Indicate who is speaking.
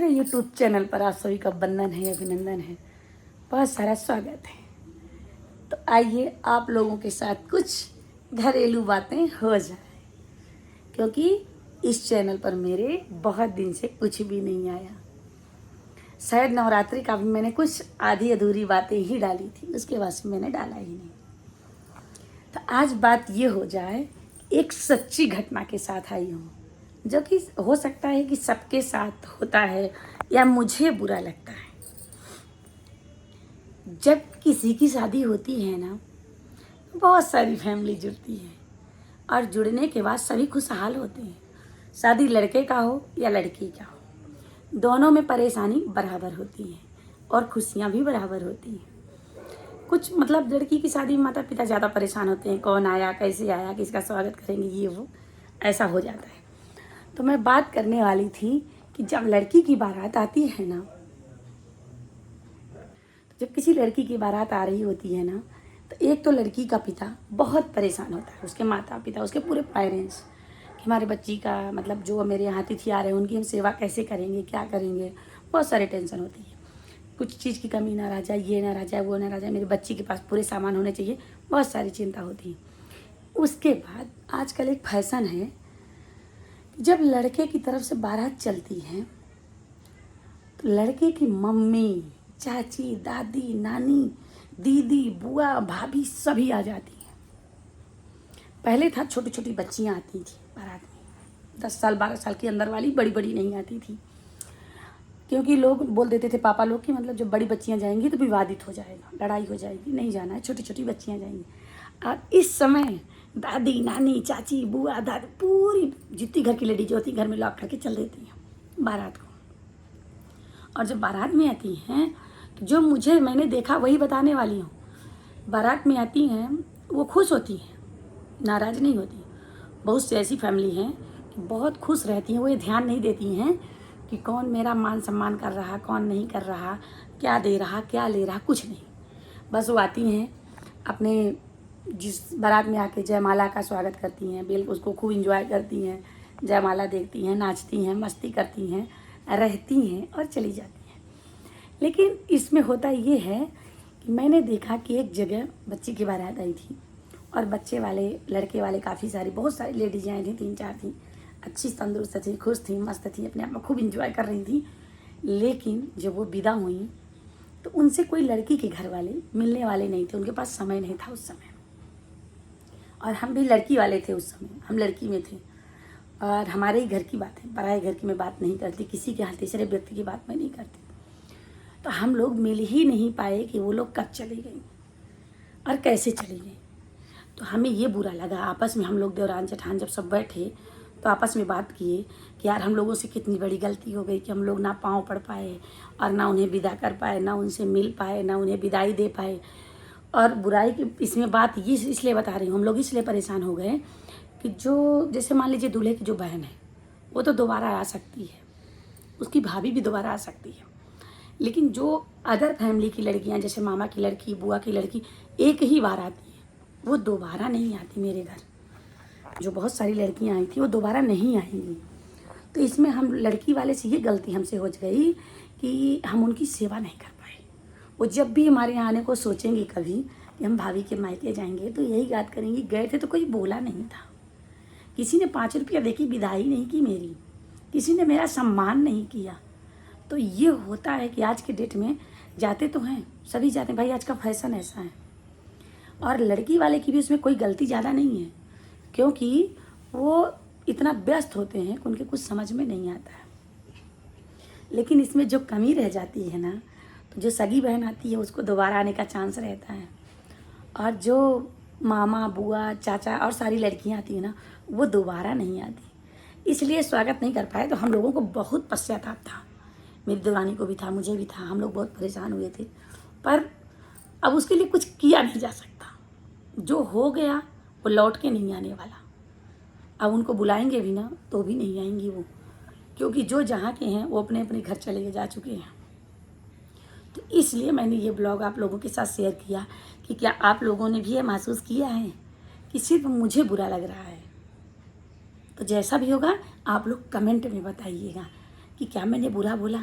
Speaker 1: मेरे YouTube channel पर आप सभी का वंदन है, अभिनंदन है, बहुत सारा स्वागत है। तो आइए आप लोगों के साथ कुछ घरेलू बातें हो जाए, क्योंकि इस चैनल पर मेरे बहुत दिन से कुछ भी नहीं आया। शायद नवरात्रि का भी मैंने कुछ आधी अधूरी बातें ही डाली थी, उसके बाद से मैंने डाला ही नहीं। तो आज बात ये हो जाए, एक सच्ची घटना के साथ आई हूँ, जो कि हो सकता है कि सबके साथ होता है या मुझे बुरा लगता है। जब किसी की शादी होती है ना, बहुत सारी फैमिली जुड़ती है और जुड़ने के बाद सभी खुशहाल होते हैं। शादी लड़के का हो या लड़की का हो, दोनों में परेशानी बराबर होती है और खुशियाँ भी बराबर होती हैं। कुछ मतलब लड़की की शादी में माता पिता ज़्यादा परेशान होते हैं, कौन आया, कैसे आया, किसका स्वागत करेंगे, ये वो ऐसा हो जाता है। तो मैं बात करने वाली थी कि जब लड़की की बारात आती है ना, जब किसी लड़की की बारात आ रही होती है ना, तो एक तो लड़की का पिता बहुत परेशान होता है, उसके माता पिता, उसके पूरे पेरेंट्स, कि हमारे बच्ची का मतलब जो मेरे यहाँ अतिथि आ रहे हैं उनकी हम सेवा कैसे करेंगे, क्या करेंगे, बहुत सारे टेंशन होती है। कुछ चीज़ की कमी ना रह जाए, ये ना रह जाए, वो ना रह जाए, मेरे बच्ची के पास पूरे सामान होने चाहिए, बहुत सारी चिंता होती है। उसके बाद आजकल एक फैशन है, जब लड़के की तरफ से बारात चलती है तो लड़के की मम्मी, चाची, दादी, नानी, दीदी, बुआ, भाभी सभी आ जाती हैं। पहले था छोटी छोटी बच्चियां आती थी बारात में, 10 साल 12 साल के अंदर वाली, बड़ी बड़ी नहीं आती थी, क्योंकि लोग बोल देते थे पापा लोग कि मतलब जब बड़ी बच्चियां जाएंगी तो विवादित हो जाएगा, लड़ाई हो जाएगी, नहीं जाना है, छोटी छोटी बच्चियां जाएंगी। और इस समय दादी, नानी, चाची, बुआ, दादी, पूरी जितनी घर की लेडीज होती घर में लॉक करके चल देती हैं बारात को। और जब बारात में आती हैं तो जो मैंने देखा वही बताने वाली हूँ। बारात में आती हैं वो खुश होती हैं, नाराज़ नहीं होती। बहुत सी ऐसी फैमिली हैं कि बहुत खुश रहती हैं, वो ये ध्यान नहीं देती हैं कि कौन मेरा मान सम्मान कर रहा, कौन नहीं कर रहा, क्या दे रहा, क्या ले रहा, कुछ नहीं। बस वो आती हैं अपने जिस बारात में आके जयमाला का स्वागत करती हैं, बिल्कुल उसको खूब इंजॉय करती हैं, जयमाला देखती हैं, नाचती हैं, मस्ती करती हैं, रहती हैं और चली जाती हैं। लेकिन इसमें होता ये है कि मैंने देखा कि एक जगह बच्ची की बारात आई थी और बच्चे वाले, लड़के वाले काफ़ी सारी, बहुत सारी लेडीज़ आई थी, 3-4 थी, अच्छी तंदुरुस्त थी, खुश थी, मस्त थी, अपने आप में खूब इंजॉय कर रही थी। लेकिन जब वो विदा हुई तो उनसे कोई लड़की के घर वाले मिलने वाले नहीं थे, उनके पास समय नहीं था उस समय। और हम भी लड़की वाले थे उस समय, हम लड़की में थे और हमारे ही घर की बात है, पराए घर की मैं बात नहीं करती, किसी के तीसरे व्यक्ति की बात मैं नहीं करती। तो हम लोग मिल ही नहीं पाए कि वो लोग कब चली गई और कैसे चली गई। तो हमें ये बुरा लगा, आपस में हम लोग देवरान जेठान जब सब बैठे तो आपस में बात किए कि यार हम लोगों से कितनी बड़ी गलती हो गई कि हम लोग ना पाँव पड़ पाए और ना उन्हें विदा कर पाए, ना उनसे मिल पाए, ना उन्हें विदाई दे पाए। और बुराई की इसमें बात ये इसलिए बता रही हूँ, हम लोग इसलिए परेशान हो गए कि जो जैसे मान लीजिए दूल्हे की जो बहन है वो तो दोबारा आ सकती है, उसकी भाभी भी दोबारा आ सकती है, लेकिन जो अदर फैमिली की लड़कियां, जैसे मामा की लड़की, बुआ की लड़की, एक ही बार आती है, वो दोबारा नहीं आती मेरे घर। जो बहुत सारी लड़कियां आई थी वो दोबारा नहीं आएंगी। तो इसमें हम लड़की वाले से ये गलती हमसे हो गई कि हम उनकी सेवा नहीं कर पाए। वो जब भी हमारे यहाँ आने को सोचेंगी कभी कि हम भाभी के मायके जाएंगे तो यही याद करेंगी, गए थे तो कोई बोला नहीं था, किसी ने 5 रुपया दे के विदाई नहीं की मेरी, किसी ने मेरा सम्मान नहीं किया। तो ये होता है कि आज के डेट में जाते तो हैं, सभी जाते हैं, भाई आज का फैशन ऐसा है। और लड़की वाले की भी उसमें कोई गलती ज़्यादा नहीं है, क्योंकि वो इतना व्यस्त होते हैं कि उनके कुछ समझ में नहीं आता है। लेकिन इसमें जो कमी रह जाती है ना, तो जो सगी बहन आती है उसको दोबारा आने का चांस रहता है, और जो मामा, बुआ, चाचा और सारी लड़कियां आती हैं ना, वो दोबारा नहीं आती। इसलिए स्वागत नहीं कर पाए। तो हम लोगों को बहुत पश्चाताप था, मेरी देवरानी को भी था, मुझे भी था, हम लोग बहुत परेशान हुए थे। पर अब उसके लिए कुछ किया नहीं जा सकता, जो हो गया वो लौट के नहीं आने वाला। अब उनको बुलाएंगे भी ना तो भी नहीं आएंगी वो, क्योंकि जो जहाँ के हैं वो अपने अपने घर चले जा चुके हैं। तो इसलिए मैंने ये ब्लॉग आप लोगों के साथ शेयर किया कि क्या आप लोगों ने भी ये महसूस किया है कि सिर्फ मुझे बुरा लग रहा है। तो जैसा भी होगा आप लोग कमेंट में बताइएगा कि क्या मैंने बुरा बोला,